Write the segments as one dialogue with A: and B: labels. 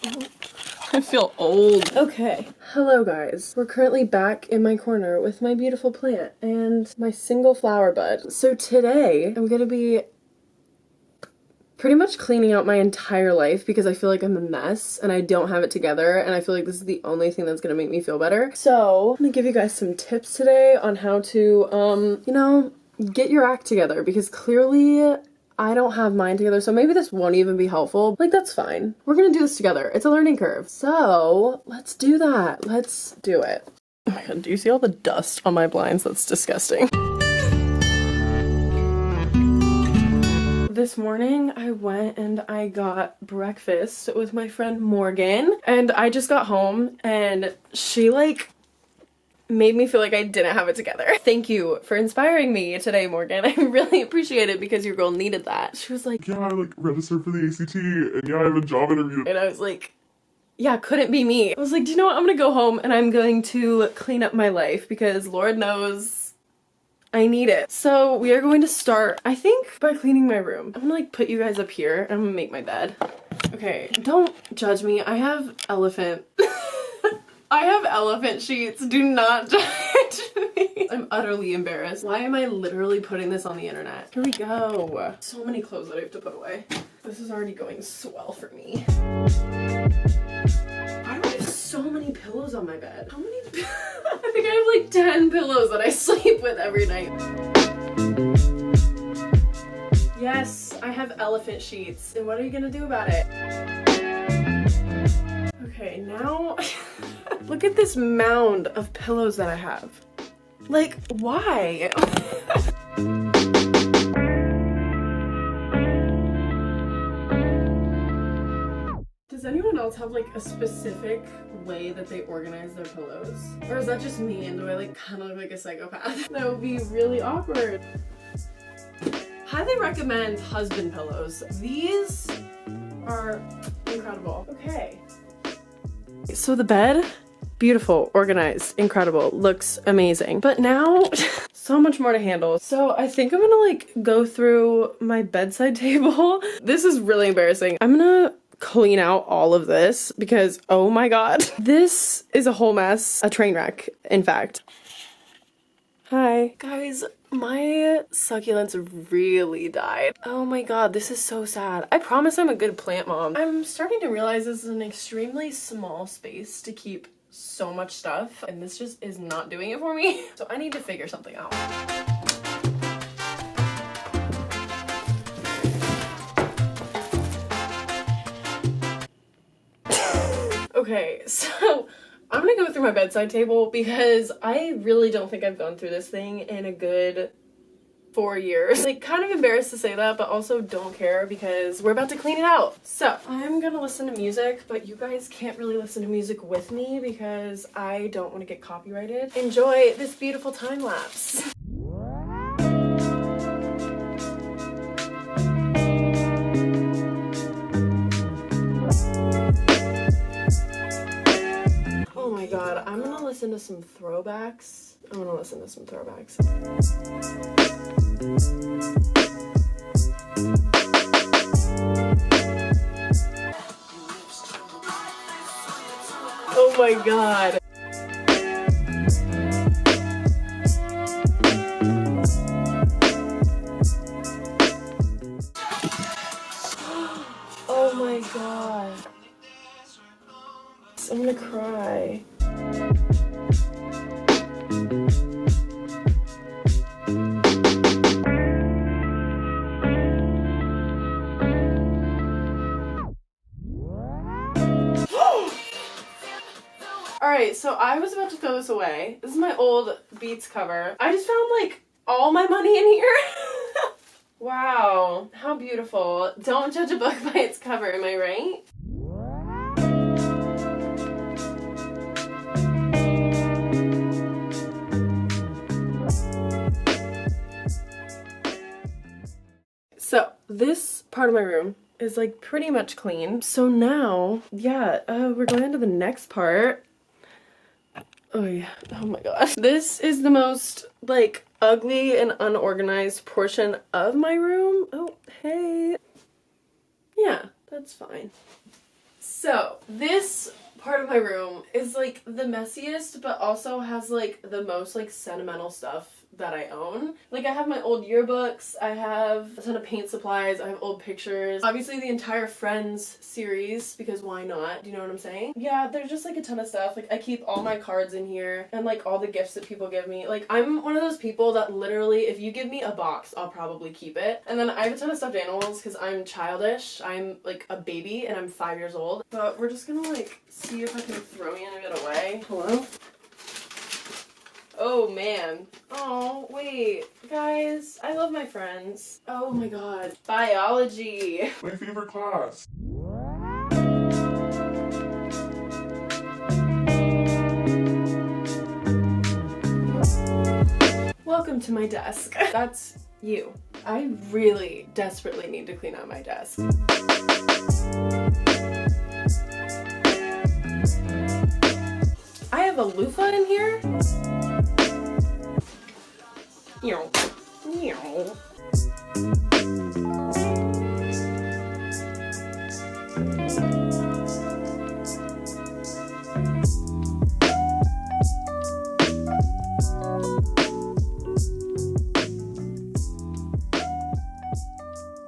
A: I feel old. Okay. Hello guys. We're currently back in my corner with my beautiful plant and my single flower bud. So today I'm gonna be pretty much cleaning out my entire life because I feel like I'm a mess and I don't have it together, and I feel like this is the only thing that's gonna make me feel better. So I'm gonna give you guys some tips today on how to, you know, get your act together, because clearly I don't have mine together, so maybe this won't even be helpful. Like, that's fine. We're gonna do this together. It's a learning curve. So let's do that. Let's do it. Oh my god, do you see all the dust on my blinds? That's disgusting. This morning I went and I got breakfast with my friend Morgan, and I just got home and she like made me feel like I didn't have it together. Thank you for inspiring me today, Morgan. I really appreciate it because your girl needed that. She was like,
B: yeah, I like registered for the ACT and yeah, I have a job interview.
A: And I was like, yeah, couldn't be me. I was like, do you know what? I'm gonna go home and I'm going to clean up my life because Lord knows I need it. So we are going to start, I think, by cleaning my room. I'm gonna like put you guys up here and I'm gonna make my bed. Okay, don't judge me. I have elephant sheets. Do not judge me. I'm utterly embarrassed. Why am I literally putting this on the internet? Here we go. So many clothes that I have to put away. This is already going swell for me. Why do I have so many pillows on my bed? How many? I think I have like 10 pillows that I sleep with every night. Yes, I have elephant sheets. And what are you gonna do about it? Okay, now look at this mound of pillows that I have. Like, why? Does anyone else have like a specific way that they organize their pillows? Or is that just me and do I like kind of look like a psychopath? That would be really awkward. Highly recommend husband pillows. These are incredible. Okay. So the bed, beautiful, organized, incredible, looks amazing. But now, so much more to handle. So I think I'm gonna like go through my bedside table. This is really embarrassing. I'm gonna clean out all of this because, oh my god, this is a whole mess, a train wreck, in fact. Hi. Guys, my succulents really died. Oh my god, this is so sad. I promise I'm a good plant mom. I'm starting to realize this is an extremely small space to keep so much stuff, and this just is not doing it for me. So I need to figure something out. Okay, so I'm gonna go through my bedside table because I really don't think I've gone through this thing in a good 4 years. Like, kind of embarrassed to say that, but also don't care because we're about to clean it out. So I'm gonna listen to music, but you guys can't really listen to music with me because I don't want to get copyrighted. Enjoy this beautiful time lapse. Oh my god, I'm gonna listen to some throwbacks. Oh my god. Oh my god. I'm gonna cry. Alright, so I was about to throw this away. This is my old Beats cover. I just found like all my money in here. Wow, how beautiful. Don't judge a book by its cover, am I right? So this part of my room is like pretty much clean. So now, yeah, we're going into the next part. Oh yeah, oh my gosh. This is the most like ugly and unorganized portion of my room. Oh, hey. Yeah, that's fine. So this part of my room is like the messiest, but also has like the most like sentimental stuff that I own. Like I have my old yearbooks, I have a ton of paint supplies, I have old pictures, obviously the entire Friends series, because why not? Do you know what I'm saying? Yeah, there's just like a ton of stuff. Like I keep all my cards in here and like all the gifts that people give me. Like I'm one of those people that literally, if you give me a box, I'll probably keep it. And then I have a ton of stuffed animals because I'm childish. I'm like a baby and I'm 5 years old. But we're just gonna like see if I can throw any of it away. Hello? Oh man. Oh, wait. Guys, I love my friends. Oh my god. Biology.
B: My favorite class.
A: Welcome to my desk. That's you. I really desperately need to clean out my desk. I have a loofah in here. Meow. Meow.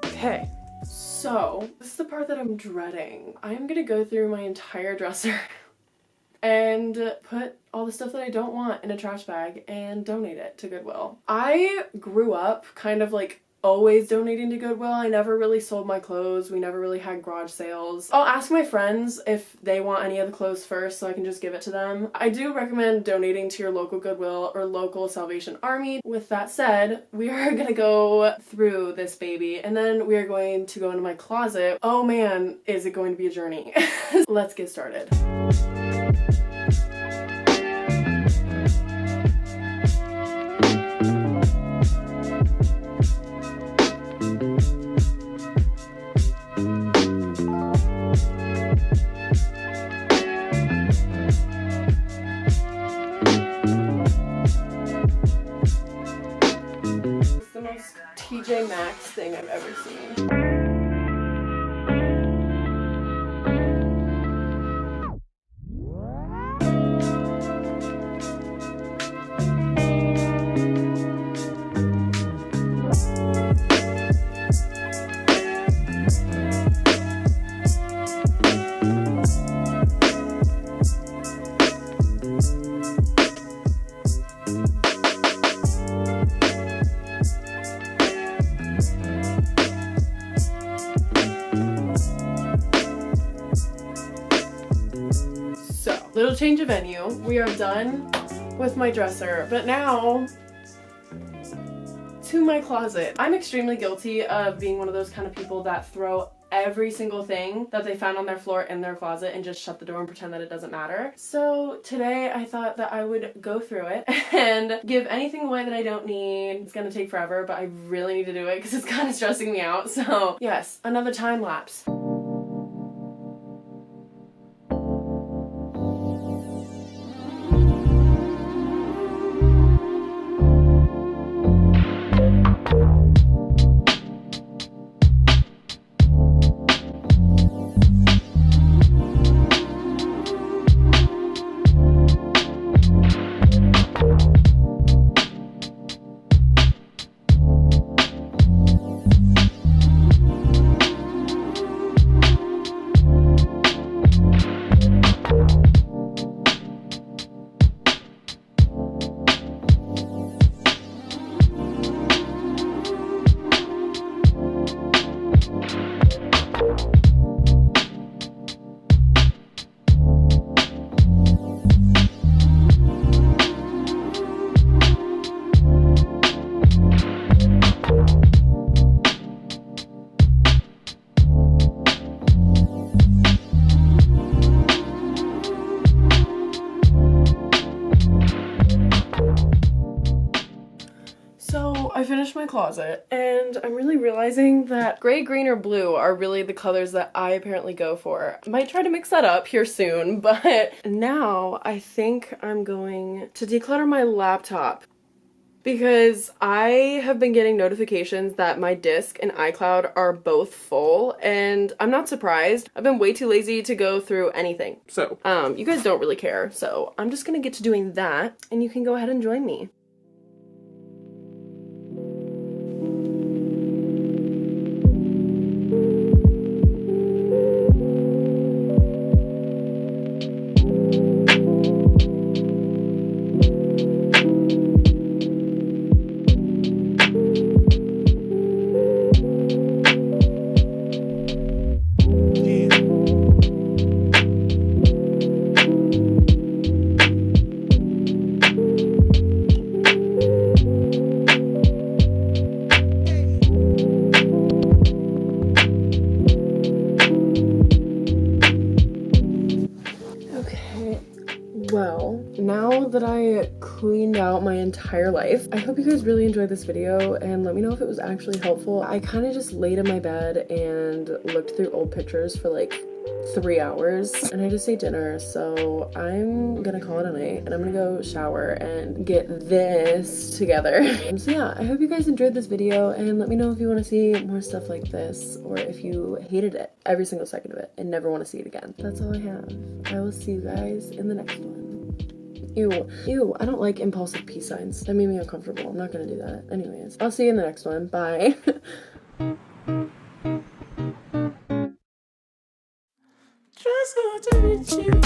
A: Okay, so this is the part that I'm dreading. I'm gonna go through my entire dresser and put all the stuff that I don't want in a trash bag and donate it to Goodwill. I grew up kind of like always donating to Goodwill. I never really sold my clothes. We never really had garage sales. I'll ask my friends if they want any of the clothes first so I can just give it to them. I do recommend donating to your local Goodwill or local Salvation Army. With that said, we are gonna go through this baby and then we are going to go into my closet. Oh man, is it going to be a journey. Let's get started. TJ Maxx thing I've ever seen. Little change of venue. We are done with my dresser, but now to my closet. I'm extremely guilty of being one of those kind of people that throw every single thing that they found on their floor in their closet and just shut the door and pretend that it doesn't matter. So today I thought that I would go through it and give anything away that I don't need. It's gonna take forever, but I really need to do it because it's kind of stressing me out. So yes, another time lapse. I finished my closet and I'm really realizing that gray, green, or blue are really the colors that I apparently go for. I might try to mix that up here soon, but now I think I'm going to declutter my laptop. because I have been getting notifications that my disk and iCloud are both full, and I'm not surprised. I've been way too lazy to go through anything. So, you guys don't really care, so I'm just gonna get to doing that, and you can go ahead and join me. Well, now that I cleaned out my entire life, I hope you guys really enjoyed this video and let me know if it was actually helpful. I kind of just laid in my bed and looked through old pictures for like 3 hours and I just ate dinner, so I'm gonna call it a night and I'm gonna go shower and get this together. So yeah, I hope you guys enjoyed this video and let me know if you want to see more stuff like this or if you hated it, every single second of it, and never want to see it again. That's all I have. I will see you guys in the next one. Ew, I don't like impulsive peace signs. That made me uncomfortable. I'm not gonna do that. Anyways, I'll see you in the next one. Bye.
C: Just want to meet you.